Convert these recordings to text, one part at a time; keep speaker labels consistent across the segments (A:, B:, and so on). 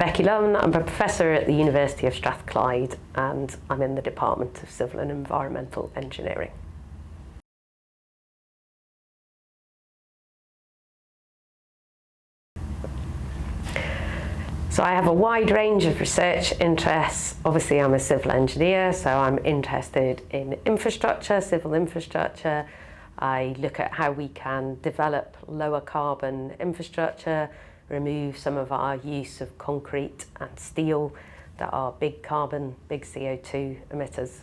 A: Becky Lunn. I'm a professor at the University of Strathclyde and I'm in the Department of Civil and Environmental Engineering. So I have a wide range of research interests. Obviously I'm a civil engineer, so I'm interested in infrastructure, civil infrastructure. I look at how we can develop lower carbon infrastructure, remove some of our use of concrete and steel that are big carbon, big CO2 emitters.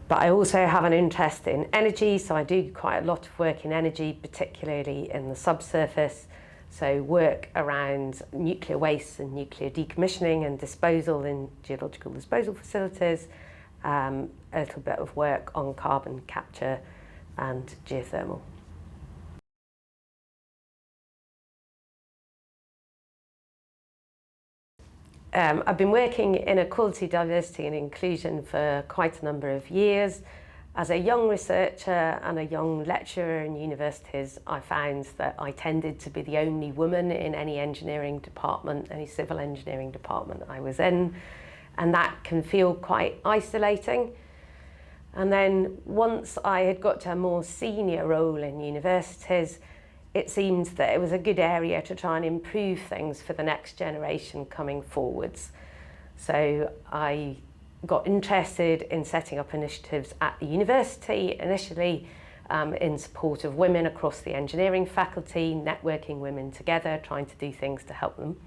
A: But I also have an interest in energy, so I do quite a lot of work in energy, particularly in the subsurface. So work around nuclear waste and nuclear decommissioning and disposal in geological disposal facilities, a little bit of work on carbon capture and geothermal. I've been working in equality, diversity and inclusion for quite a number of years. As a young researcher and a young lecturer in universities, I found that I tended to be the only woman in any engineering department, any civil engineering department I was in, and that can feel quite isolating. And then once I had got to a more senior role in universities, it seemed that it was a good area to try and improve things for the next generation coming forwards. So I got interested in setting up initiatives at the university, initially in support of women across the engineering faculty, networking women together, trying to do things to help them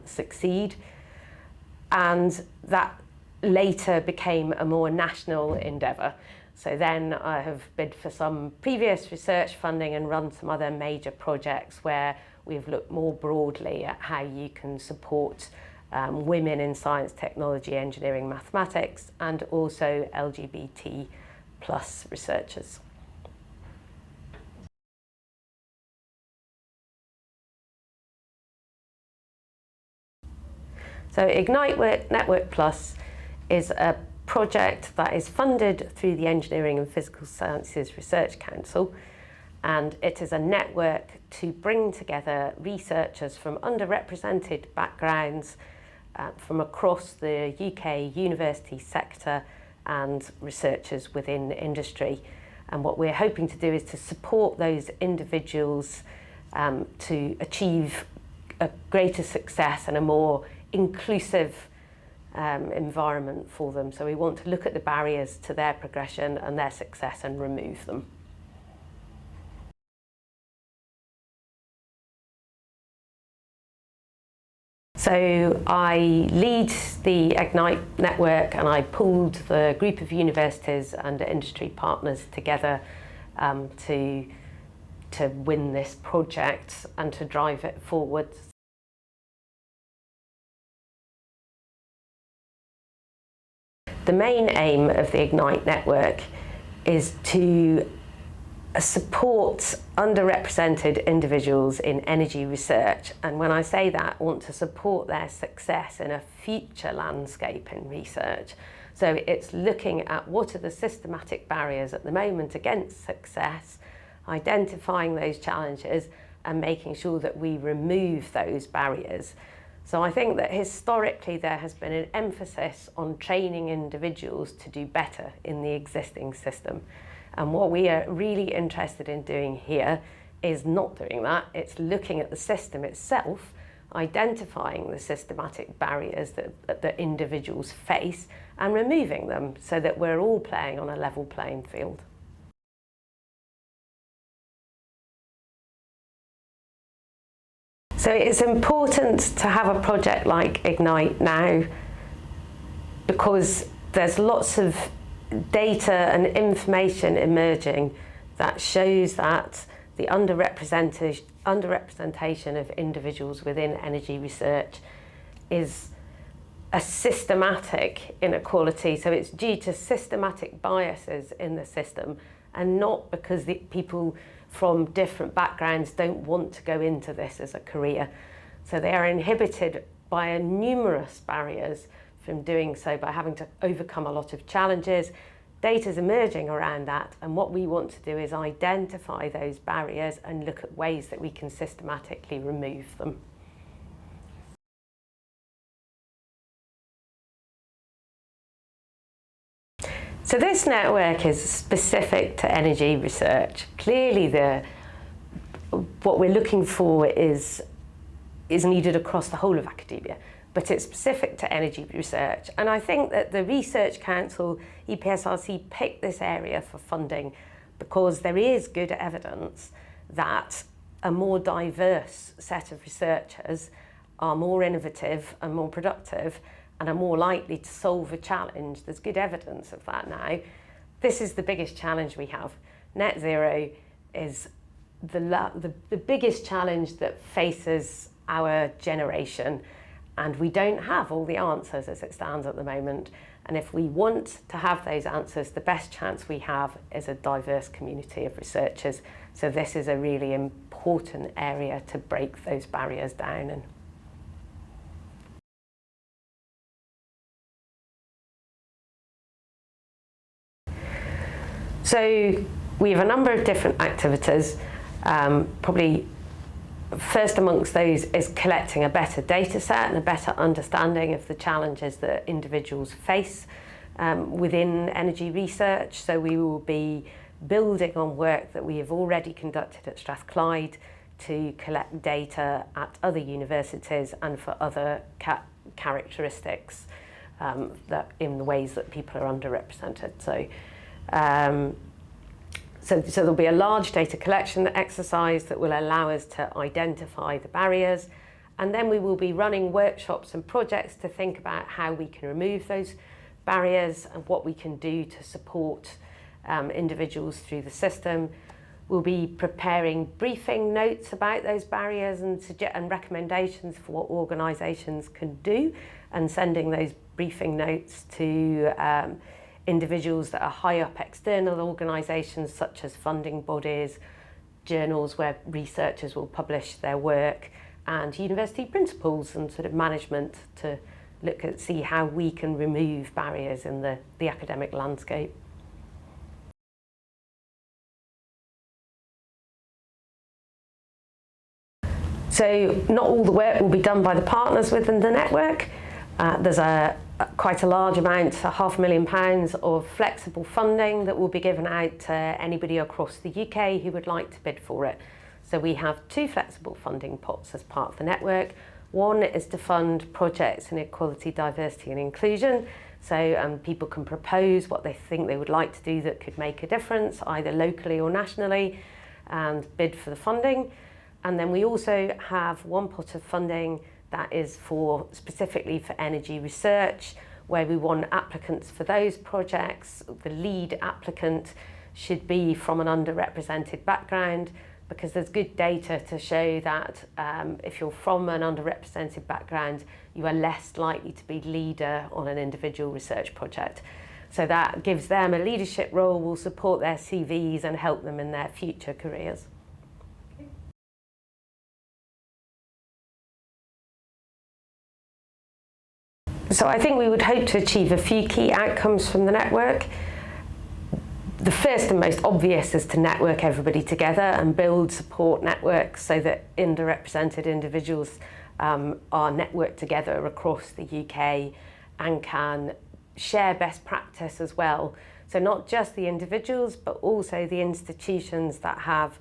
A: succeed. And that later became a more national endeavour. So then I have bid for some previous research funding and run some other major projects where we've looked more broadly at how you can support women in science, technology, engineering, mathematics, and also LGBT+ researchers. So Ignite Network Plus is a project that is funded through the Engineering and Physical Sciences Research Council, and it is a network to bring together researchers from underrepresented backgrounds from across the UK university sector and researchers within industry. And what we're hoping to do is to support those individuals to achieve a greater success and a more inclusive environment for them. So we want to look at the barriers to their progression and their success and remove them. So I lead the Ignite network and I pulled the group of universities and industry partners together to win this project and to drive it forward. The main aim of the Ignite network is to support underrepresented individuals in energy research, and when I say that, I want to support their success in a future landscape in research. So it's looking at what are the systematic barriers at the moment against success, identifying those challenges and making sure that we remove those barriers. So I think that historically there has been an emphasis on training individuals to do better in the existing system. And what we are really interested in doing here is not doing that. It's looking at the system itself, identifying the systematic barriers that individuals face and removing them so that we're all playing on a level playing field. So it's important to have a project like Ignite now because there's lots of data and information emerging that shows that the underrepresentation of individuals within energy research is a systematic inequality. So it's due to systematic biases in the system and not because the people from different backgrounds don't want to go into this as a career. So they are inhibited by numerous barriers from doing so, by having to overcome a lot of challenges. Data's emerging around that, and what we want to do is identify those barriers and look at ways that we can systematically remove them. So this network is specific to energy research. Clearly what we're looking for is needed across the whole of academia, but it's specific to energy research. And I think that the Research Council, EPSRC, picked this area for funding because there is good evidence that a more diverse set of researchers are more innovative and more productive and are more likely to solve a challenge. There's good evidence of that now. This is the biggest challenge we have. Net zero is the biggest challenge that faces our generation, and we don't have all the answers as it stands at the moment. And if we want to have those answers, the best chance we have is a diverse community of researchers. So this is a really important area to break those barriers down in. So we have a number of different activities. Probably first amongst those is collecting a better data set and a better understanding of the challenges that individuals face within energy research. So we will be building on work that we have already conducted at Strathclyde to collect data at other universities and for other characteristics that in the ways that people are underrepresented. So there'll be a large data collection exercise that will allow us to identify the barriers, and then we will be running workshops and projects to think about how we can remove those barriers and what we can do to support individuals through the system. We'll be preparing briefing notes about those barriers and recommendations for what organisations can do, and sending those briefing notes to individuals that are high up external organisations such as funding bodies, journals where researchers will publish their work, and university principals and sort of management to see how we can remove barriers in the academic landscape. So not all the work will be done by the partners within the network. There's quite a large amount, £500,000 of flexible funding that will be given out to anybody across the UK who would like to bid for it. So we have two flexible funding pots as part of the network. One is to fund projects in equality, diversity and inclusion. So people can propose what they think they would like to do that could make a difference, either locally or nationally, and bid for the funding. And then we also have one pot of funding that is specifically for energy research, where we want applicants for those projects. The lead applicant should be from an underrepresented background, because there's good data to show that if you're from an underrepresented background, you are less likely to be leader on an individual research project. So that gives them a leadership role, will support their CVs and help them in their future careers. So I think we would hope to achieve a few key outcomes from the network. The first and most obvious is to network everybody together and build support networks so that underrepresented individuals are networked together across the UK and can share best practice as well. So not just the individuals, but also the institutions that have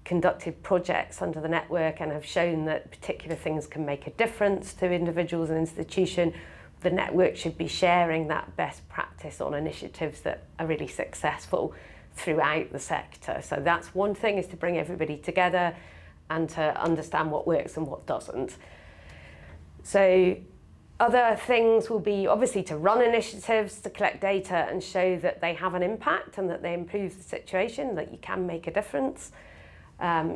A: conducted projects under the network and have shown that particular things can make a difference to individuals and institutions. The network should be sharing that best practice on initiatives that are really successful throughout the sector. So that's one thing, is to bring everybody together and to understand what works and what doesn't. So other things will be obviously to run initiatives, to collect data and show that they have an impact and that they improve the situation, that you can make a difference.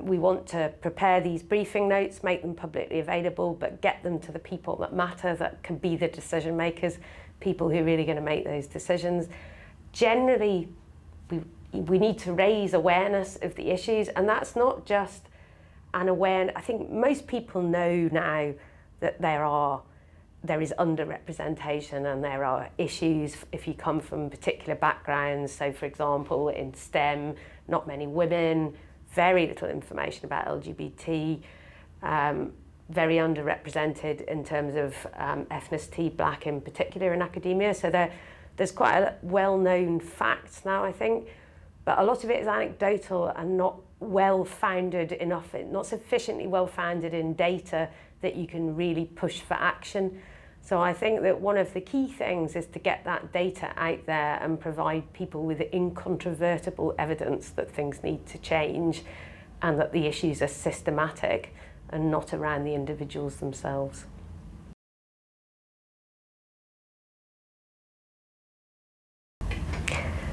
A: We want to prepare these briefing notes, make them publicly available, but get them to the people that matter, that can be the decision makers, people who are really going to make those decisions. Generally, we need to raise awareness of the issues, and that's not just an awareness. I think most people know now that there is underrepresentation and there are issues if you come from particular backgrounds. So for example, in STEM, not many women, very little information about LGBT, very underrepresented in terms of ethnicity, black in particular in academia. So there's quite a well-known facts now, I think, but a lot of it is anecdotal and not well-founded enough, not sufficiently well-founded in data that you can really push for action. So I think that one of the key things is to get that data out there and provide people with incontrovertible evidence that things need to change and that the issues are systematic and not around the individuals themselves.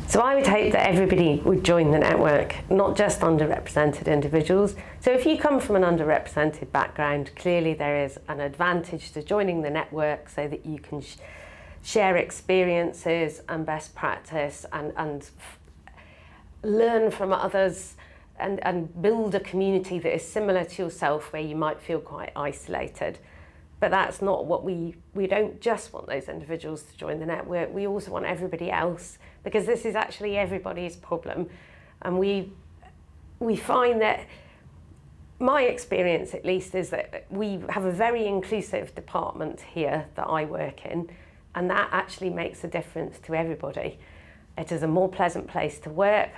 A: So I would hope that everybody would join the network, not just underrepresented individuals. So if you come from an underrepresented background, clearly there is an advantage to joining the network so that you can share experiences and best practice and learn from others and build a community that is similar to yourself where you might feel quite isolated. But that's not what we don't just want those individuals to join the network, we also want everybody else, because this is actually everybody's problem. And we find that, my experience at least, is that we have a very inclusive department here that I work in, and that actually makes a difference to everybody. It is a more pleasant place to work.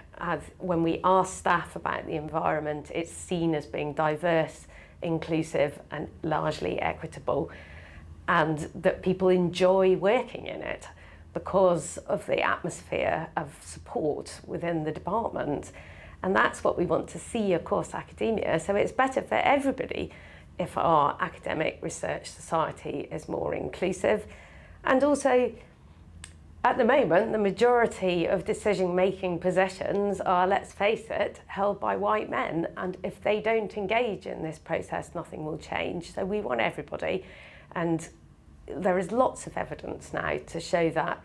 A: When we ask staff about the environment, it's seen as being diverse, inclusive and largely equitable, and that people enjoy working in it because of the atmosphere of support within the department. And that's what we want to see across academia. So it's better for everybody if our academic research society is more inclusive. And also, at the moment, the majority of decision-making positions are, let's face it, held by white men. And if they don't engage in this process, nothing will change. So we want everybody. And there is lots of evidence now to show that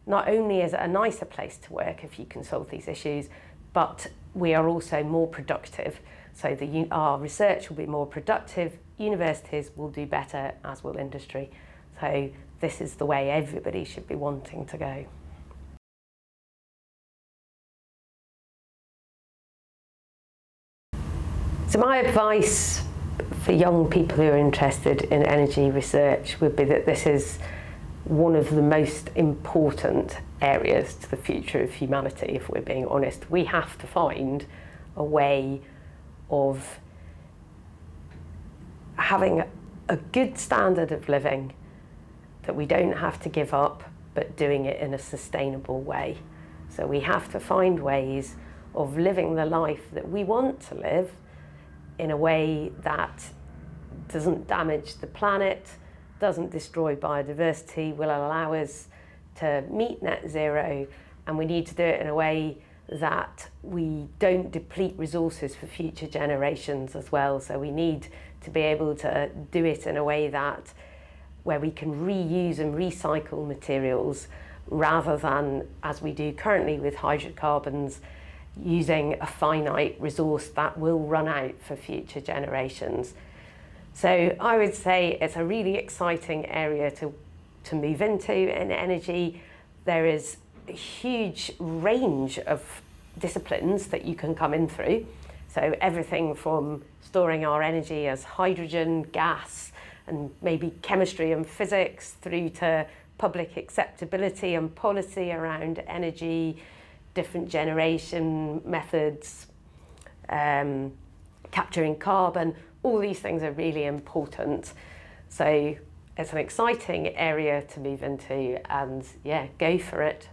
A: not only is it a nicer place to work if you can solve these issues, but we are also more productive. So our research will be more productive, universities will do better, as will industry. So this is the way everybody should be wanting to go. So my advice for young people who are interested in energy research would be that this is one of the most important areas to the future of humanity, if we're being honest. We have to find a way of having a good standard of living that we don't have to give up, but doing it in a sustainable way. So we have to find ways of living the life that we want to live in a way that doesn't damage the planet, doesn't destroy biodiversity, will allow us to meet net zero, and we need to do it in a way that we don't deplete resources for future generations as well. So we need to be able to do it in a way that where we can reuse and recycle materials rather than, as we do currently with hydrocarbons, using a finite resource that will run out for future generations. So I would say it's a really exciting area to move into in energy. There is a huge range of disciplines that you can come in through. So everything from storing our energy as hydrogen, gas, and maybe chemistry and physics, through to public acceptability and policy around energy, different generation methods, capturing carbon. All these things are really important. So it's an exciting area to move into, and yeah, go for it.